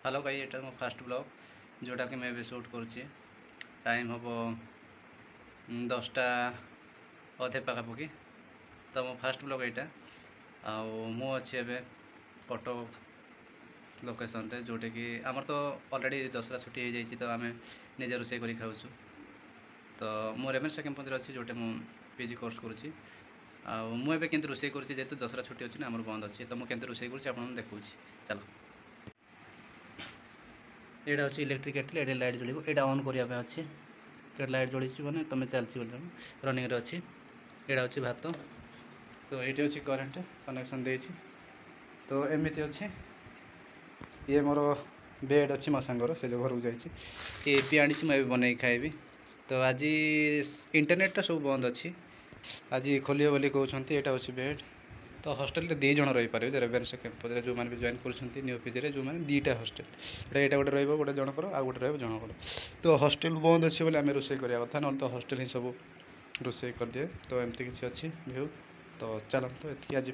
Hello भाई, एटा मो fast blog जोटा कि मैं शूट करुच्ची। टाइम हम 10टा अधे पखापाखि। तो मो फास्ट ब्लॉग यहाँ मु अच्छी एवं कटक लोकेशन रे जोटे कि आमर तो ऑलरेडी दसरा छुट्टी हो जाइए, तो आम निजे रोषे कर खाऊँ। तो मु रेवेन्सा कैंपस अच्छी जोटे मु पीजी कोर्स करुच्ची। मुझे केमती रोषे करुच्ची जेहेतु दसरा छुट्टी अच्छी ना आम बंद अच्छी। तो मुझे रोषे करुच्ची आपको देखूँ। चलो, यहाँ अच्छे इलेक्ट्रिक केटल, ये लाइट जल यहाँ ऑन करने अच्छे। तो लाइट जली मैंने तुम चलती रनिंग अच्छी। यहाँ अच्छी भात, तो ये अच्छी करेन्ट कनेक्शन दे। तो एमती अच्छे ये मोर बेड अच्छी मो सांगर से जो घर को जाइए पी आनी मुझे बनई खाइबी। तो आज इंटरनेटा सब बंद अच्छी, आज खोलिए बोली कहते। यहाँ अच्छी बेड। तो हॉस्टल दी जन रही पारे रेवेन्सा कैंपस जो मैंने भी जॉइन कर न्यू पीजी जो मैंने दीटा हॉस्टल यहाँ गोटे रोटे जनकर आ गए रो जनकर। तो हॉस्टल बंद अच्छे बोले आम रोषे करवा कथा ना, तो हॉस्टल ही सब रोषे कर दिए। तो एमती किसी अच्छी व्यू। तो चलते ये आज।